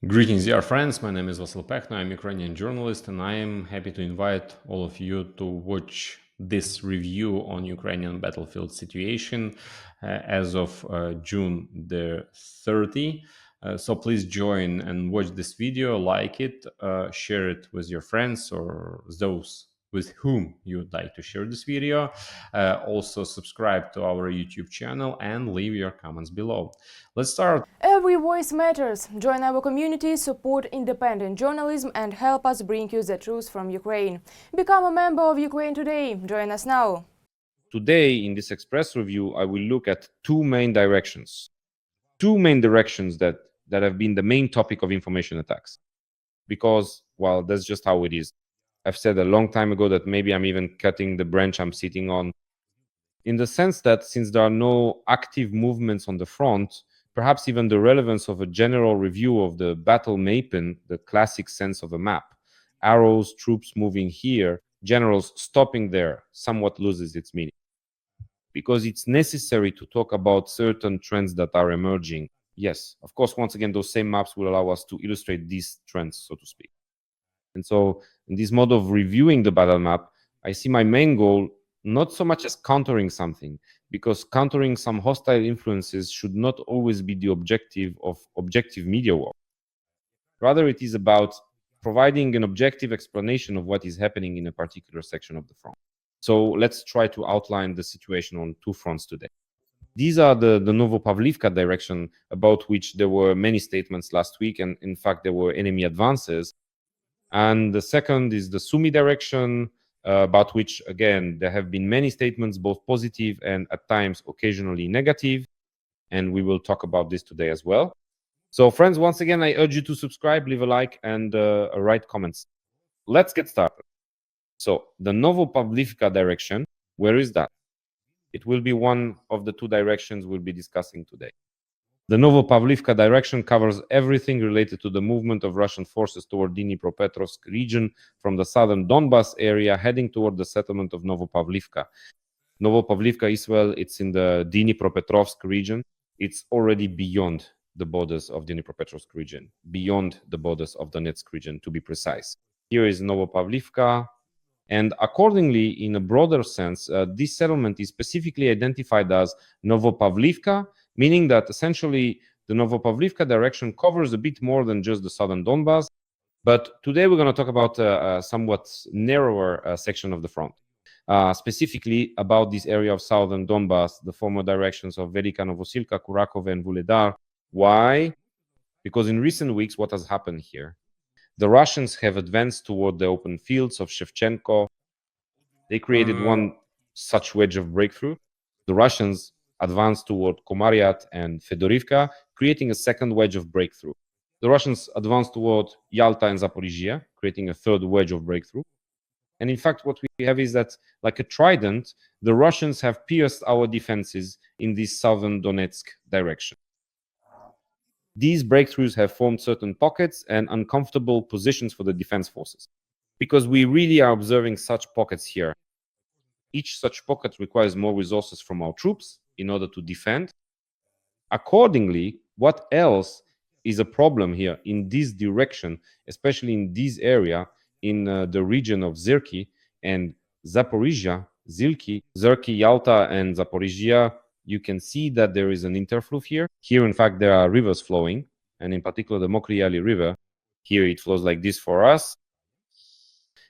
Greetings, dear friends. My name is Vasyl Pekhno. I'm a Ukrainian journalist, and I am happy to invite all of you to watch this review on Ukrainian battlefield situation as of June the 30th. So please join and watch this video, like it, share it with your friends or those with whom you would like to share this video. Also subscribe to our YouTube channel and leave your comments below. Let's start. Every voice matters. Join our community, support independent journalism, and help us bring you the truth from Ukraine. Become a member of Ukraine Today. Join us now. Today, in this Express review, I will look at two main directions. Two main directions that have been the main topic of information attacks. Because, well, that's just how it is. I've said a long time ago that maybe I'm even cutting the branch I'm sitting on, in the sense that since there are no active movements on the front, perhaps even the relevance of a general review of the battle mapping, the classic sense of a map, arrows, troops moving here, generals stopping there, somewhat loses its meaning. Because it's necessary to talk about certain trends that are emerging. Yes, of course, once again, those same maps will allow us to illustrate these trends, so to speak. And so in this mode of reviewing the battle map, I see my main goal not so much as countering something, because countering some hostile influences should not always be the objective of objective media work. Rather, it is about providing an objective explanation of what is happening in a particular section of the front. So let's try to outline the situation on two fronts today. These are the Novopavlivka direction, about which there were many statements last week, and in fact there were enemy advances. And the second is the Sumy direction, about which, again, there have been many statements, both positive and at times occasionally negative. And we will talk about this today as well. So friends, once again, I urge you to subscribe, leave a like, and write comments. Let's get started. So the Novopavlivka direction, where is that? It will be one of the two directions we'll be discussing today. The Novopavlivka direction covers everything related to the movement of Russian forces toward Dnipropetrovsk region from the southern Donbas area heading toward the settlement of Novopavlivka. Novopavlivka is, well, it's in the Dnipropetrovsk region. It's already beyond the borders of the Dnipropetrovsk region, beyond the borders of Donetsk region, to be precise. Here is Novopavlivka. And accordingly, in a broader sense, this settlement is specifically identified as Novopavlivka, meaning that essentially the Novopavlivka direction covers a bit more than just the southern Donbas. But today we're going to talk about a somewhat narrower section of the front, specifically about this area of southern Donbas, the former directions of Velika Novosilka, Kurakove, and Vuhledar. Why? Because in recent weeks, what has happened here? The Russians have advanced toward the open fields of Shevchenko. They created one such wedge of breakthrough. The Russians advanced toward Komariat and Fedorivka, creating a second wedge of breakthrough. The Russians advanced toward Yalta and Zaporizhia, creating a third wedge of breakthrough. And in fact, what we have is that, like a trident, the Russians have pierced our defenses in this southern Donetsk direction. These breakthroughs have formed certain pockets and uncomfortable positions for the defense forces, because we really are observing such pockets here. Each such pocket requires more resources from our troops in order to defend. Accordingly, what else is a problem here in this direction, especially in this area, in the region of Zirki and Zaporizhia, Zirki, Yalta, and Zaporizhia? You can see that there is an interflow here. Here, in fact, there are rivers flowing, and in particular the Mokryali River. Here it flows like this for us.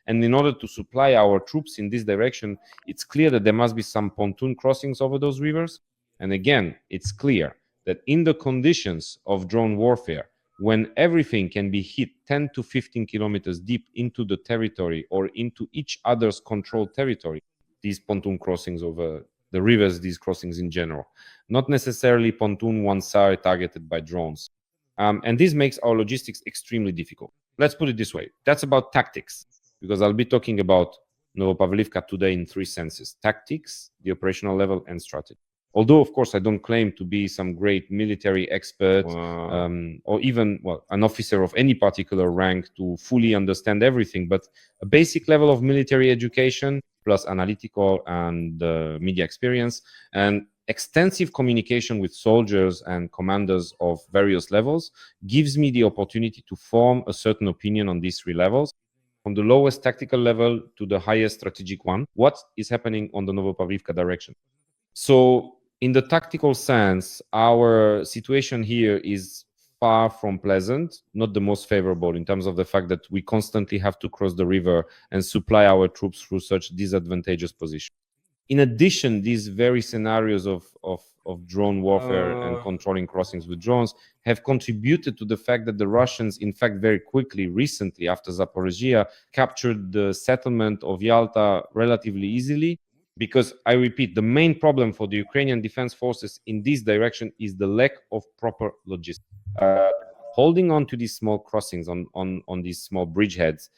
And in order to supply our troops in this direction, it's clear that there must be some pontoon crossings over those rivers. And again, it's clear that in the conditions of drone warfare, when everything can be hit 10 to 15 kilometers deep into the territory or into each other's controlled territory, these pontoon crossings over the rivers, these crossings in general, not necessarily pontoon one side targeted by drones. And this makes our logistics extremely difficult. Let's put it this way. That's about tactics, because I'll be talking about Novopavlivka today in three senses: tactics, the operational level, and strategy. Although, of course, I don't claim to be some great military expert or even, well, an officer of any particular rank to fully understand everything, but a basic level of military education plus analytical and media experience, and extensive communication with soldiers and commanders of various levels gives me the opportunity to form a certain opinion on these three levels, from the lowest tactical level to the highest strategic one. What is happening on the Novopavlivka direction? So in the tactical sense, our situation here is far from pleasant, not the most favorable in terms of the fact that we constantly have to cross the river and supply our troops through such disadvantageous positions. In addition, these very scenarios of drone warfare and controlling crossings with drones have contributed to the fact that the Russians, in fact, very quickly, recently, after Zaporizhia, captured the settlement of Yalta relatively easily. Because I repeat, the main problem for the Ukrainian defense forces in this direction is the lack of proper logistics. Holding on to these small crossings on these small bridgeheads,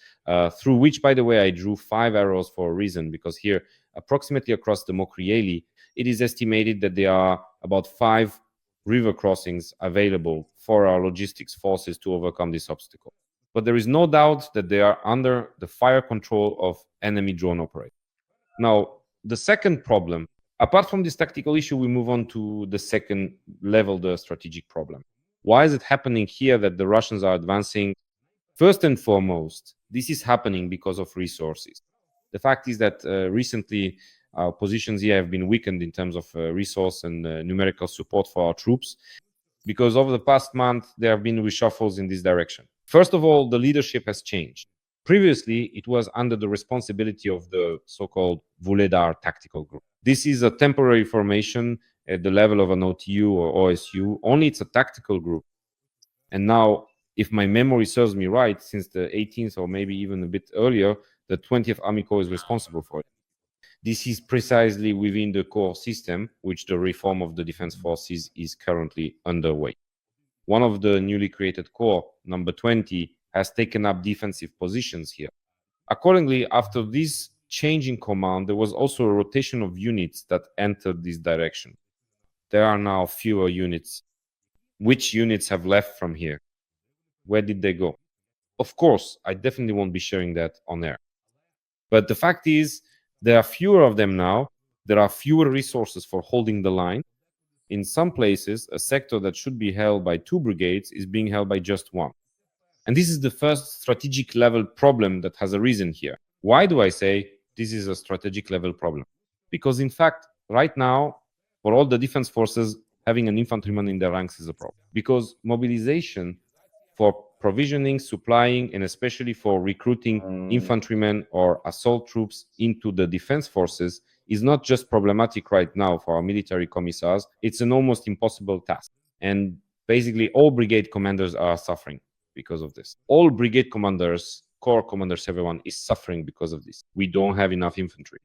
through which, by the way, I drew 5 arrows for a reason, because here, approximately across the Mokrieli, it is estimated that there are about 5 river crossings available for our logistics forces to overcome this obstacle. But there is no doubt that they are under the fire control of enemy drone operators. Now, the second problem, apart from this tactical issue, we move on to the second level, the strategic problem. Why is it happening here that the Russians are advancing? First and foremost, this is happening because of resources. The fact is that recently our positions here have been weakened in terms of resource and numerical support for our troops, because over the past month, there have been reshuffles in this direction. First of all, the leadership has changed. Previously, it was under the responsibility of the so-called Vuledar tactical group. This is a temporary formation at the level of an OTU or OSU. Only it's a tactical group. And now, if my memory serves me right, since the 18th or maybe even a bit earlier, the 20th Army Corps is responsible for it. This is precisely within the core system, which the reform of the defense forces is currently underway. One of the newly created corps, number 20, has taken up defensive positions here. Accordingly, after this change in command, there was also a rotation of units that entered this direction. There are now fewer units. Which units have left from here? Where did they go? Of course, I definitely won't be sharing that on air. But the fact is, there are fewer of them now. There are fewer resources for holding the line. In some places, a sector that should be held by 2 brigades is being held by just 1. And this is the first strategic level problem that has arisen here. Why do I say this is a strategic level problem? Because in fact, right now, for all the defense forces, having an infantryman in their ranks is a problem. Because mobilization for provisioning, supplying, and especially for recruiting infantrymen or assault troops into the defense forces is not just problematic right now for our military commissars, it's an almost impossible task. And basically all brigade commanders are suffering because of this. All brigade commanders, corps commanders, everyone is suffering because of this. We don't have enough infantry.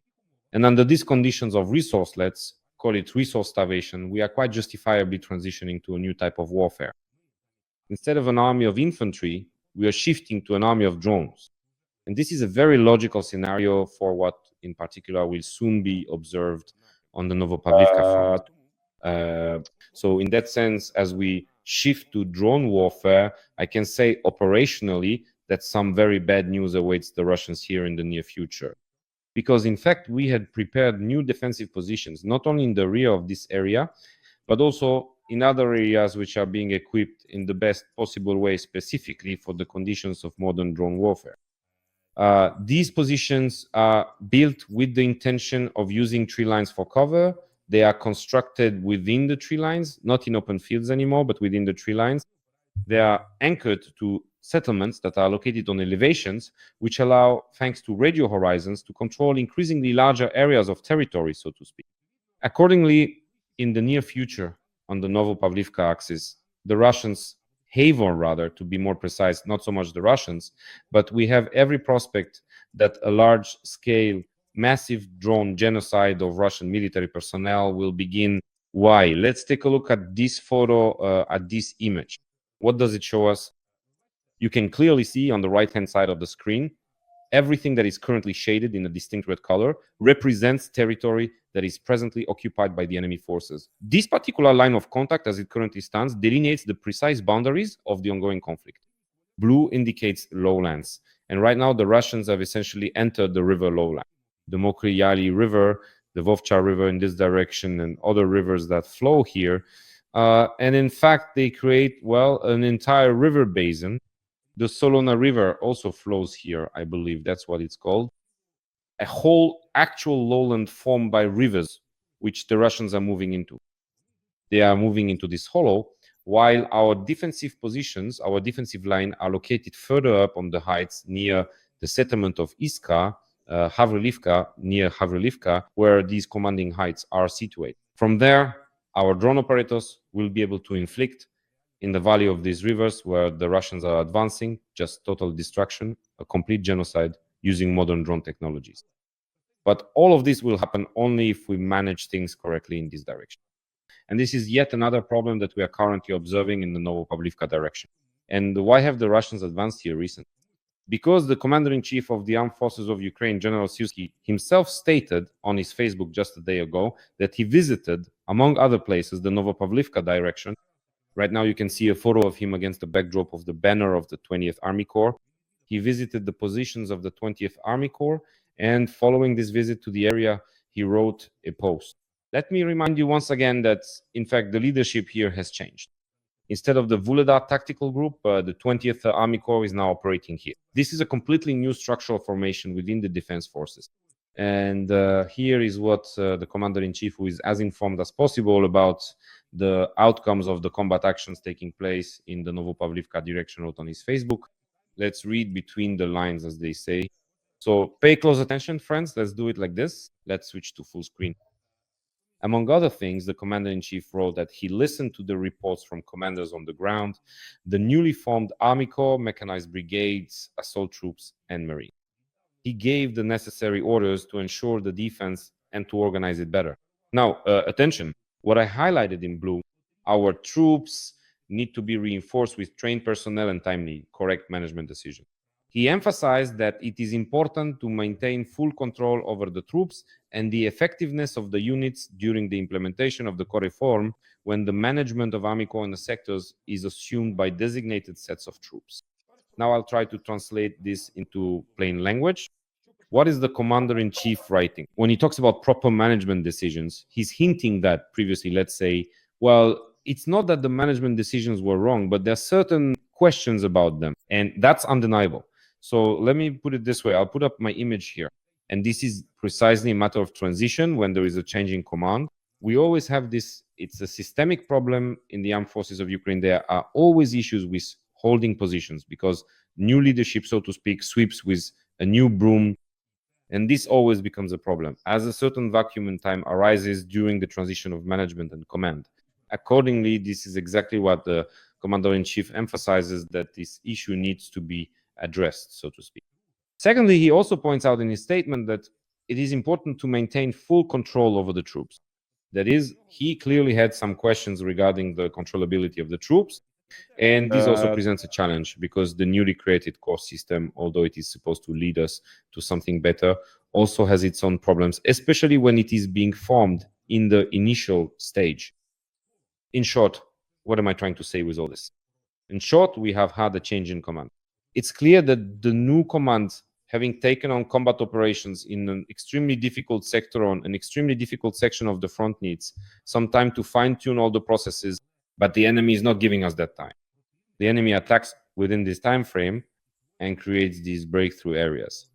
And under these conditions of resource, let's call it resource starvation, we are quite justifiably transitioning to a new type of warfare. Instead of an army of infantry, we are shifting to an army of drones. And this is a very logical scenario for what in particular will soon be observed on the Novopavlivka front. So in that sense, as we shift to drone warfare, I can say operationally that some very bad news awaits the Russians here in the near future. Because in fact, we had prepared new defensive positions, not only in the rear of this area, but also in other areas which are being equipped in the best possible way, specifically for the conditions of modern drone warfare. These positions are built with the intention of using tree lines for cover. They are constructed within the tree lines, not in open fields anymore, but within the tree lines. They are anchored to settlements that are located on elevations, which allow, thanks to radio horizons, to control increasingly larger areas of territory, so to speak. Accordingly, in the near future, on the Novopavlivka axis, the Russians have, or rather, to be more precise, not so much the Russians, but we have every prospect that a large-scale, massive drone genocide of Russian military personnel will begin. Why? Let's take a look at this photo, at this image. What does it show us? You can clearly see on the right-hand side of the screen, everything that is currently shaded in a distinct red color represents territory that is presently occupied by the enemy forces. This particular line of contact, as it currently stands, delineates the precise boundaries of the ongoing conflict. Blue indicates lowlands. And right now, the Russians have essentially entered the river lowland. The Mokrieli River the Vovcha River in this direction, and other rivers that flow here. And in fact, they create, well, an entire river basin. The Solona River also flows here, I believe that's what it's called. A whole actual lowland formed by rivers, which the Russians are moving into. They are moving into this hollow, while our defensive positions, our defensive line, are located further up on the heights near the settlement of Iskra, Havrylivka, near Havrylivka, where these commanding heights are situated. From there, our drone operators will be able to inflict in the valley of these rivers where the Russians are advancing, just total destruction, a complete genocide using modern drone technologies. But all of this will happen only if we manage things correctly in this direction. And this is yet another problem that we are currently observing in the Novopavlivka direction. And why have the Russians advanced here recently? Because the commander-in-chief of the armed forces of Ukraine, General Sumy, himself stated on his Facebook just a day ago that he visited, among other places, the Novopavlivka direction. Right now you can see a photo of him against the backdrop of the banner of the 20th Army Corps. He visited the positions of the 20th Army Corps, and following this visit to the area, he wrote a post. Let me remind you once again that, in fact, the leadership here has changed. Instead of the Vuhledar tactical group, the 20th Army Corps is now operating here. This is a completely new structural formation within the defense forces. And here is what the commander-in-chief, who is as informed as possible about the outcomes of the combat actions taking place in the Novopavlivka direction, wrote on his Facebook. Let's read between the lines, as they say. So pay close attention, friends. Let's do it like this. Let's switch to full screen. Among other things, the commander-in-chief wrote that he listened to the reports from commanders on the ground, the newly formed Army Corps, mechanized brigades, assault troops, and Marine. He gave the necessary orders to ensure the defense and to organize it better. Now, attention, what I highlighted in blue, our troops need to be reinforced with trained personnel and timely, correct management decisions. He emphasized that it is important to maintain full control over the troops and the effectiveness of the units during the implementation of the Corps reform, when the management of Army Corps in the sectors is assumed by designated sets of troops. Now I'll try to translate this into plain language. What is the commander-in-chief writing? When he talks about proper management decisions, he's hinting that previously, let's say, well, it's not that the management decisions were wrong, but there are certain questions about them, and that's undeniable. So let me put it this way. I'll put up my image here. And this is precisely a matter of transition when there is a change in command. We always have this, it's a systemic problem in the armed forces of Ukraine. There are always issues with holding positions because new leadership, so to speak, sweeps with a new broom. And this always becomes a problem as a certain vacuum in time arises during the transition of management and command. Accordingly, this is exactly what the commander-in-chief emphasizes, that this issue needs to be addressed, so to speak. Secondly, he also points out in his statement that it is important to maintain full control over the troops. That is, he clearly had some questions regarding the controllability of the troops. And this also presents a challenge because the newly created core system, although it is supposed to lead us to something better, also has its own problems, especially when it is being formed in the initial stage. In short, what am I trying to say with all this? In short, we have had a change in command. It's clear that the new command, having taken on combat operations in an extremely difficult sector, on an extremely difficult section of the front, needs some time to fine-tune all the processes, but the enemy is not giving us that time. The enemy attacks within this time frame and creates these breakthrough areas.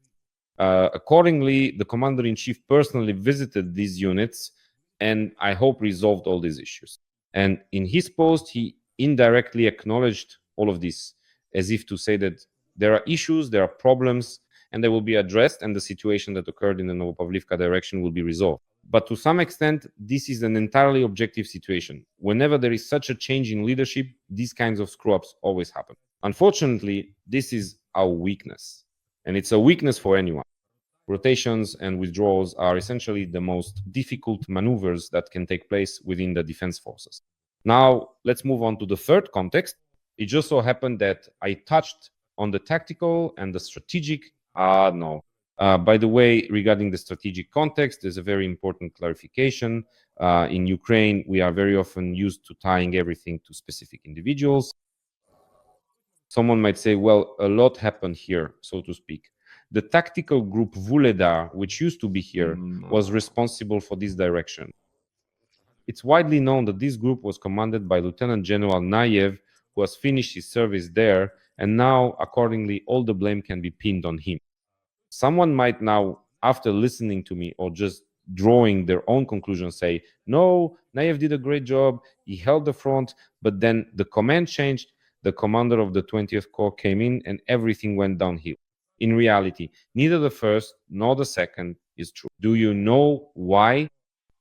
Accordingly, the commander-in-chief personally visited these units and I hope resolved all these issues. And in his post, he indirectly acknowledged all of this, as if to say that there are issues, there are problems, and they will be addressed, and the situation that occurred in the Novopavlivka direction will be resolved. But to some extent, this is an entirely objective situation. Whenever there is such a change in leadership, these kinds of screw-ups always happen. Unfortunately, this is our weakness, and it's a weakness for anyone. Rotations and withdrawals are essentially the most difficult maneuvers that can take place within the defense forces. Now, let's move on to the third context. It just so happened that I touched on the tactical and the strategic. By the way, regarding the strategic context, there's a very important clarification. In Ukraine, we are very often used to tying everything to specific individuals. Someone might say, well, a lot happened here, so to speak. The tactical group Vuledar, which used to be here, was responsible for this direction. It's widely known that this group was commanded by Lieutenant General Nayev, who has finished his service there, and now, accordingly, all the blame can be pinned on him. Someone might now, after listening to me or just drawing their own conclusion, say, no, Nayev did a great job, he held the front, but then the command changed, the commander of the 20th Corps came in, and everything went downhill. In reality, neither the first nor the second is true. Do you know why?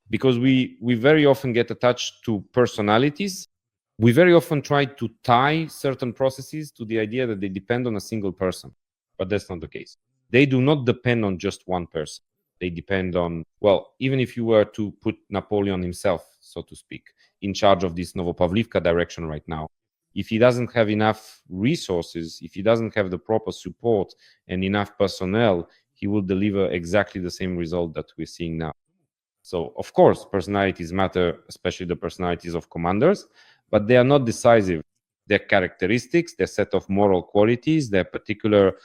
Because we very often get attached to personalities. We very often try to tie certain processes to the idea that they depend on a single person, but that's not the case. They do not depend on just one person. They depend on, well, even if you were to put Napoleon himself, so to speak, in charge of this Novopavlivka direction right now, if he doesn't have enough resources, if he doesn't have the proper support and enough personnel, he will deliver exactly the same result that we're seeing now. So, of course, personalities matter, especially the personalities of commanders, but they are not decisive. Their characteristics, their set of moral qualities, their particular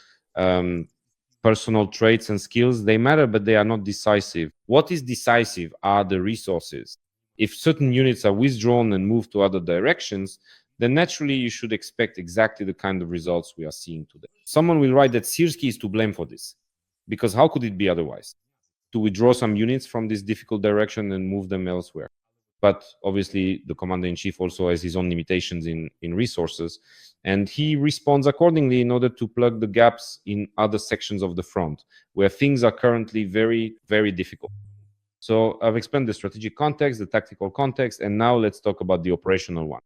personal traits and skills, they matter, but they are not decisive. What is decisive are the resources. If certain units are withdrawn and moved to other directions, then naturally you should expect exactly the kind of results we are seeing today. Someone will write that Syrskyi is to blame for this, because how could it be otherwise? To withdraw some units from this difficult direction and move them elsewhere. But obviously, the commander-in-chief also has his own limitations in resources, and he responds accordingly in order to plug the gaps in other sections of the front, where things are currently very, very difficult. So I've explained the strategic context, the tactical context, and now let's talk about the operational one.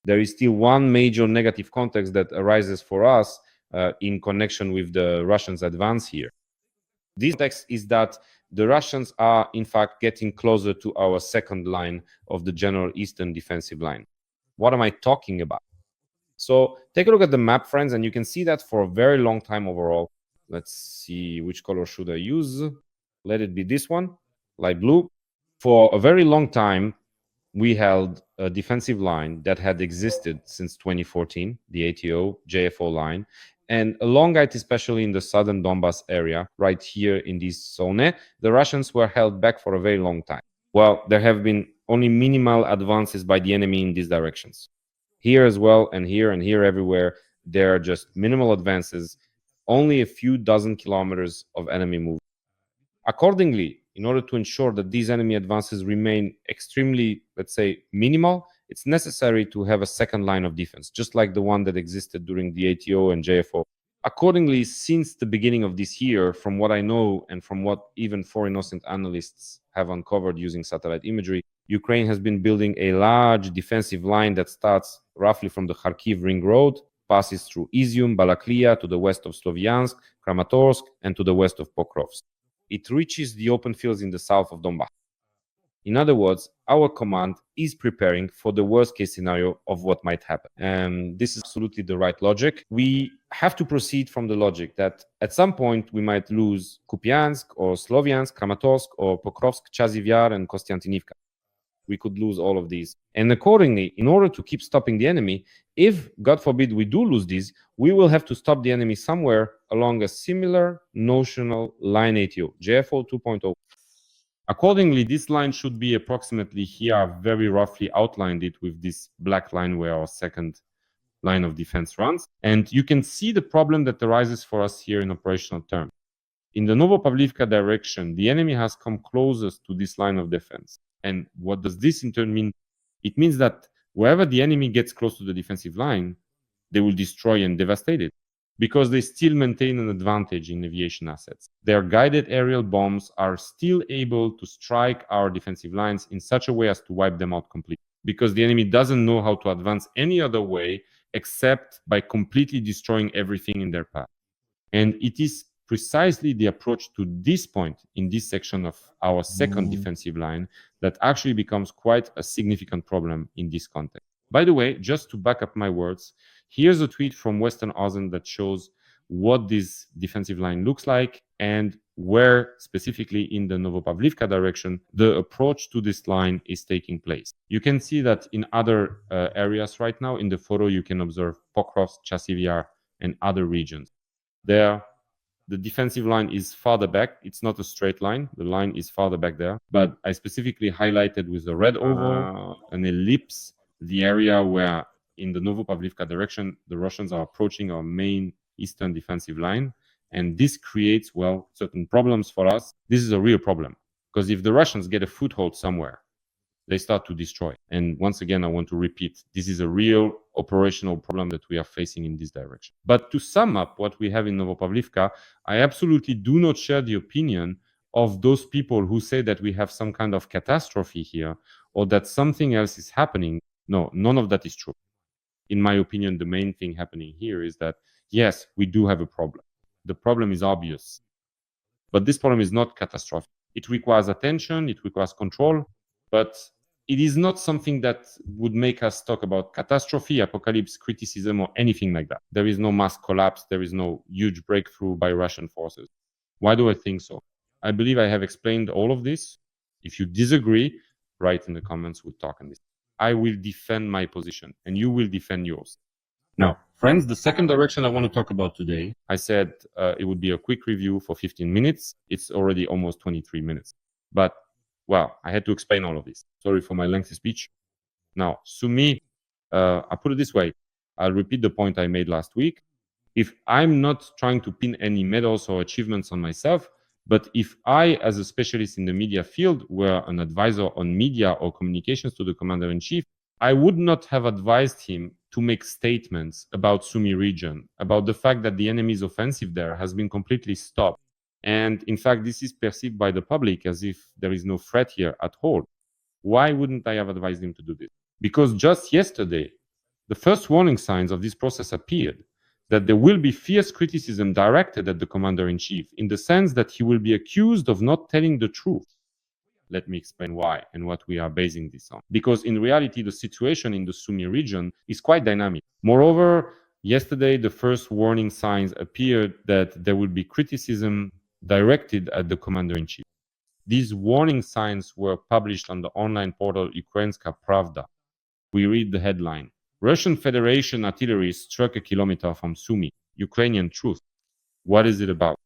There is still one major negative context that arises for us in connection with the Russians' advance here. This context is that the Russians are, in fact, getting closer to our second line of the general Eastern defensive line. What am I talking about? So take a look at the map, friends, and you can see that for a very long time overall. Let's see, which color should I use? Let it be this one, light blue. For a very long time, we held a defensive line that had existed since 2014, the ATO JFO line, and along it, especially in the southern Donbas area, right here in this zone, the Russians were held back for a very long time. Well, there have been only minimal advances by the enemy in these directions. Here as well, and here everywhere, there are just minimal advances, only a few dozen kilometers of enemy movement. Accordingly, in order to ensure that these enemy advances remain extremely, let's say, minimal, it's necessary to have a second line of defense, just like the one that existed during the ATO and JFO. Accordingly, since the beginning of this year, from what I know and from what even 4 innocent analysts have uncovered using satellite imagery, Ukraine has been building a large defensive line that starts roughly from the Kharkiv Ring Road, passes through Izium, Balaklia, to the west of Sloviansk, Kramatorsk, and to the west of Pokrovsk. It reaches the open fields in the south of Donbass. In other words, our command is preparing for the worst case scenario of what might happen. And this is absolutely the right logic. We have to proceed from the logic that at some point we might lose Kupiansk or Sloviansk, Kramatorsk or Pokrovsk, Chazivyar and Kostiantynivka. We could lose all of these. And accordingly, in order to keep stopping the enemy, if, God forbid, we do lose these, we will have to stop the enemy somewhere along a similar notional line ATO, JFO 2.0. Accordingly, this line should be approximately here. I've very roughly outlined it with this black line where our second line of defense runs. And you can see the problem that arises for us here in operational terms. In the Novopavlivka direction, the enemy has come closest to this line of defense. And what does this in turn mean? It means that wherever the enemy gets close to the defensive line, they will destroy and devastate it, because they still maintain an advantage in aviation assets. Their guided aerial bombs are still able to strike our defensive lines in such a way as to wipe them out completely, because the enemy doesn't know how to advance any other way except by completely destroying everything in their path. And it is precisely the approach to this point in this section of our second defensive line that actually becomes quite a significant problem in this context. By the way, just to back up my words, here's a tweet from Western Ozen that shows what this defensive line looks like and where specifically in the Novopavlivka direction the approach to this line is taking place. You can see that in other areas right now in the photo you can observe Pokrovsk, Chasiv Yar and other regions. There the defensive line is farther back. It's not a straight line. The line is farther back there. But I specifically highlighted with a red oval, an ellipse, the area where in the Novopavlivka direction, the Russians are approaching our main eastern defensive line. And this creates, well, certain problems for us. This is a real problem, because if the Russians get a foothold somewhere, they start to destroy. And once again, I want to repeat, this is a real operational problem that we are facing in this direction. But to sum up what we have in Novopavlivka, I absolutely do not share the opinion of those people who say that we have some kind of catastrophe here or that something else is happening. No, none of that is true. In my opinion, the main thing happening here is that, yes, we do have a problem. The problem is obvious, but this problem is not catastrophic. It requires attention, it requires control, but it is not something that would make us talk about catastrophe, apocalypse, criticism, or anything like that. There is no mass collapse. There is no huge breakthrough by Russian forces. Why do I think so? I believe I have explained all of this. If you disagree, write in the comments, we'll talk on this. I will defend my position, and you will defend yours. Now, friends, the second direction I want to talk about today, I said it would be a quick review for 15 minutes. It's already almost 23 minutes. But well, I had to explain all of this. Sorry for my lengthy speech. Now, Sumy, I put it this way. I'll repeat the point I made last week. If I'm not trying to pin any medals or achievements on myself, but if I, as a specialist in the media field, were an advisor on media or communications to the commander-in-chief, I would not have advised him to make statements about Sumy region, about the fact that the enemy's offensive there has been completely stopped. And in fact, this is perceived by the public as if there is no threat here at all. Why wouldn't I have advised him to do this? Because just yesterday, the first warning signs of this process appeared, that there will be fierce criticism directed at the commander-in-chief in the sense that he will be accused of not telling the truth. Let me explain why and what we are basing this on. Because in reality, the situation in the Sumy region is quite dynamic. Moreover, yesterday, the first warning signs appeared that there will be criticism directed at the commander-in-chief. These warning signs were published on the online portal Ukrainska Pravda. We read the headline: Russian Federation artillery struck a kilometer from Sumy. Ukrainian truth. What is it about?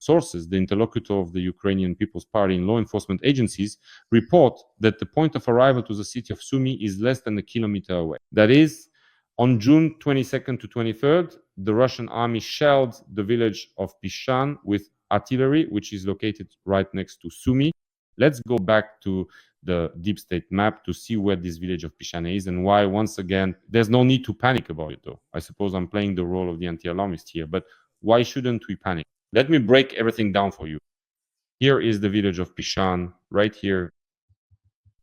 Sources, the interlocutor of the Ukrainian People's Party and law enforcement agencies, report that the point of arrival to the city of Sumy is less than a kilometer away. That is, on June 22nd to 23rd, the Russian army shelled the village of Pishan with artillery, which is located right next to Sumy. Let's go back to the deep state map to see where this village of Pishan is and why, once again, there's no need to panic about it, though. I suppose I'm playing the role of the anti-alarmist here, but why shouldn't we panic? Let me break everything down for you. Here is the village of Pishan, right here.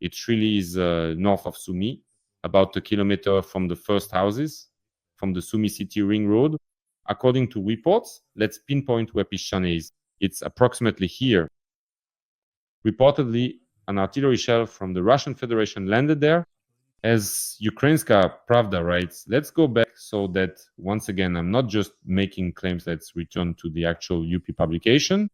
It really is north of Sumy, about a kilometer from the first houses, from the Sumy city ring road. According to reports, let's pinpoint where Pishan is. It's approximately here. Reportedly, an artillery shell from the Russian Federation landed there. As Ukrainska Pravda writes, let's go back so that, once again, I'm not just making claims. Let's return to the actual UP publication.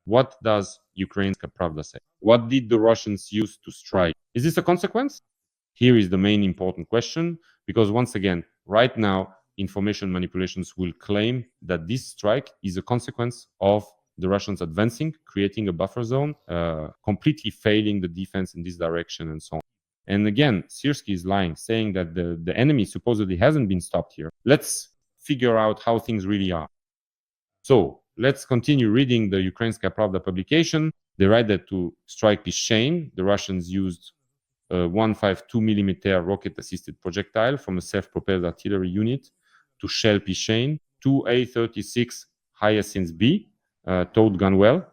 What does Ukrainska Pravda say? What did the Russians use to strike? Is this a consequence? Here is the main important question, because once again, right now, information manipulations will claim that this strike is a consequence of the Russians advancing, creating a buffer zone, completely failing the defense in this direction, and so on. And again, Syrskyi is lying, saying that the enemy supposedly hasn't been stopped here. Let's figure out how things really are. So let's continue reading the Ukrainska Pravda publication. They write that to strike Pishan, the Russians used a 152mm rocket-assisted projectile from a self-propelled artillery unit to shell Pishan, two A-36 Hyacinths B towed gun well.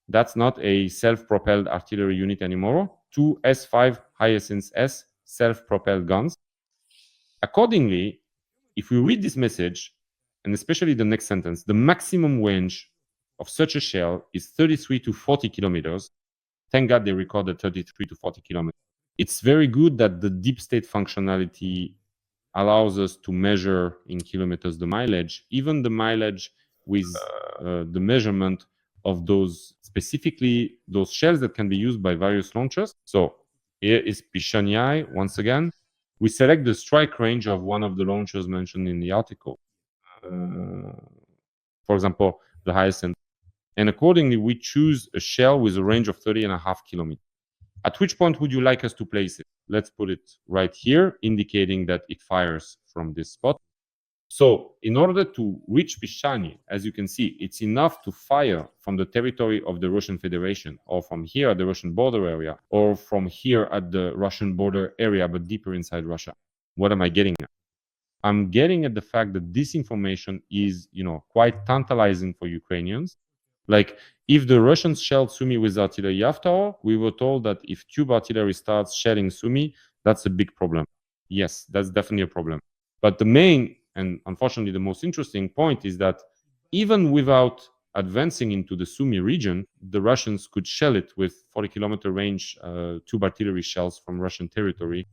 That's not a self-propelled artillery unit anymore. Two S5 Hyacinths S self-propelled guns. Accordingly, if we read this message, and especially the next sentence, the maximum range of such a shell is 33 to 40 kilometers. Thank God they recorded 33 to 40 kilometers. It's very good that the deep state functionality allows us to measure in kilometers the mileage, even the mileage with the measurement of those, specifically those shells that can be used by various launchers. So here is Pishan. Once again, we select the strike range of one of the launchers mentioned in the article. For example, the highest end. And accordingly, we choose a shell with a range of 30.5 kilometers. At which point would you like us to place it? Let's put it right here, indicating that it fires from this spot. So in order to reach Pishani, as you can see, it's enough to fire from the territory of the Russian Federation, or from here at the Russian border area, or from here at the Russian border area, but deeper inside Russia. What am I getting at? I'm getting at the fact that this information is, quite tantalizing for Ukrainians. Like, if the Russians shelled Sumy with artillery Yalta, we were told that if tube artillery starts shelling Sumy, that's a big problem. Yes, that's definitely a problem. But the main, and unfortunately the most interesting point, is that even without advancing into the Sumy region, the Russians could shell it with 40-kilometer range tube artillery shells from Russian territory.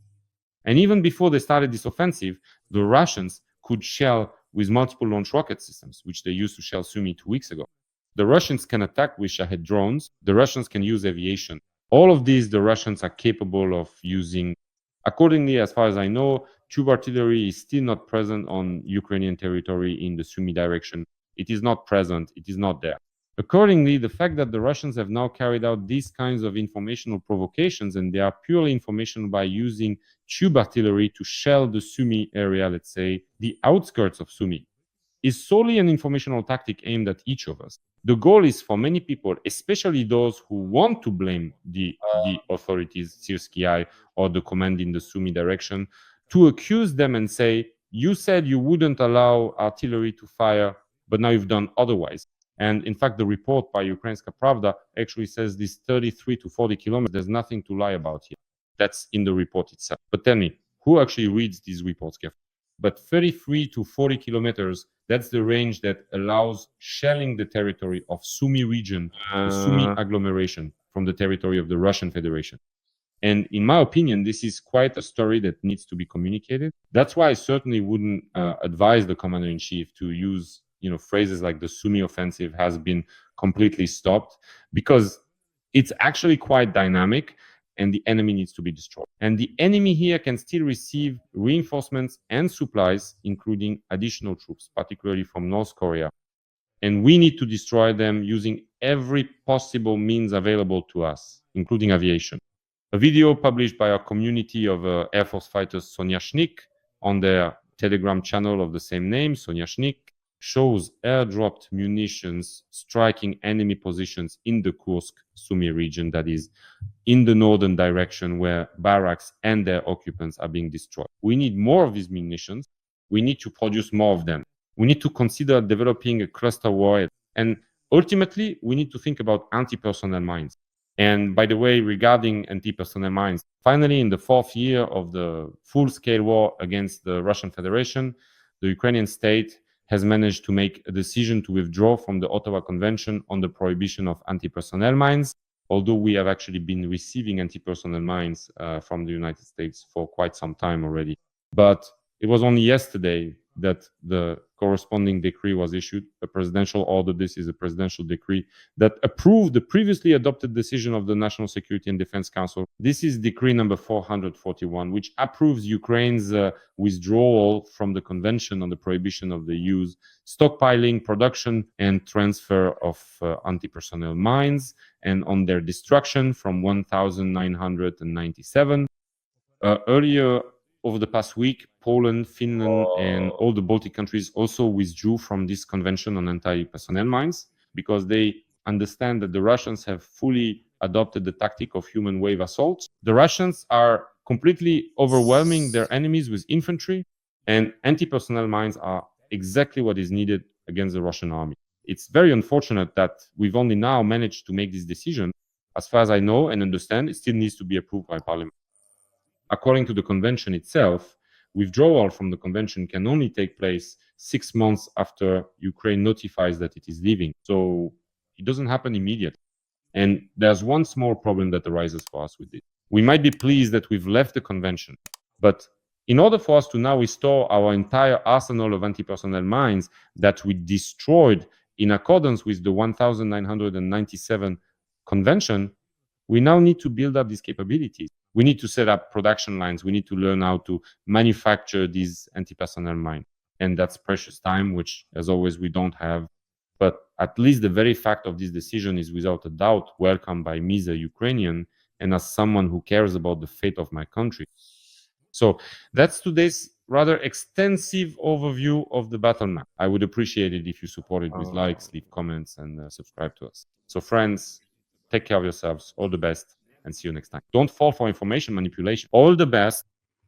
And even before they started this offensive, the Russians could shell with multiple launch rocket systems, which they used to shell Sumy 2 weeks ago. The Russians can attack with Shahed drones. The Russians can use aviation. All of these, the Russians are capable of using. Accordingly, as far as I know, tube artillery is still not present on Ukrainian territory in the Sumy direction. It is not present. It is not there. Accordingly, the fact that the Russians have now carried out these kinds of informational provocations, and they are purely informational by using tube artillery to shell the Sumy area, let's say, the outskirts of Sumy, is solely an informational tactic aimed at each of us. The goal is for many people, especially those who want to blame the authorities, Syrskyi Eye, or the command in the Sumy direction, to accuse them and say, you said you wouldn't allow artillery to fire, but now you've done otherwise. And in fact, the report by Ukrainska Pravda actually says this 33 to 40 kilometers, there's nothing to lie about here. That's in the report itself. But tell me, who actually reads these reports carefully? But 33 to 40 kilometers, that's the range that allows shelling the territory of Sumy region, the Sumy agglomeration, from the territory of the Russian Federation. And in my opinion, this is quite a story that needs to be communicated. That's why I certainly wouldn't advise the commander-in-chief to use phrases like the Sumy offensive has been completely stopped, because it's actually quite dynamic and the enemy needs to be destroyed. And the enemy here can still receive reinforcements and supplies, including additional troops, particularly from North Korea. And we need to destroy them using every possible means available to us, including aviation. A video published by our community of Air Force fighters Sonyashnik on their Telegram channel of the same name, Sonyashnik, shows airdropped munitions striking enemy positions in the Kursk-Sumy region, that is, in the northern direction where barracks and their occupants are being destroyed. We need more of these munitions. We need to produce more of them. We need to consider developing a cluster war. And ultimately, we need to think about anti-personnel mines. And by the way, regarding anti-personnel mines, finally, in the 4th year of the full-scale war against the Russian Federation, the Ukrainian state has managed to make a decision to withdraw from the Ottawa Convention on the prohibition of anti-personnel mines, although we have actually been receiving anti-personnel mines from the United States for quite some time already. But it was only yesterday that the corresponding decree was issued, a presidential order. This is a presidential decree that approved the previously adopted decision of the National Security and Defense Council. This is decree number 441, which approves Ukraine's withdrawal from the Convention on the Prohibition of the Use, stockpiling, production, and transfer of anti-personnel mines, and on their destruction from 1997. Earlier, over the past week, Poland, Finland, and all the Baltic countries also withdrew from this convention on anti-personnel mines because they understand that the Russians have fully adopted the tactic of human wave assaults. The Russians are completely overwhelming their enemies with infantry, and anti-personnel mines are exactly what is needed against the Russian army. It's very unfortunate that we've only now managed to make this decision. As far as I know and understand, it still needs to be approved by Parliament. According to the convention itself, withdrawal from the convention can only take place 6 months after Ukraine notifies that it is leaving. So it doesn't happen immediately. And there's one small problem that arises for us with this. We might be pleased that we've left the convention, but in order for us to now restore our entire arsenal of anti-personnel mines that we destroyed in accordance with the 1997 convention, we now need to build up these capabilities. We need to set up production lines. We need to learn how to manufacture these anti-personnel mines. And that's precious time, which, as always, we don't have. But at least the very fact of this decision is without a doubt welcomed by me as a Ukrainian and as someone who cares about the fate of my country. So that's today's rather extensive overview of the battle map. I would appreciate it if you support it with likes, leave comments, and subscribe to us. So friends, take care of yourselves. All the best, and see you next time. Don't fall for information manipulation. All the best.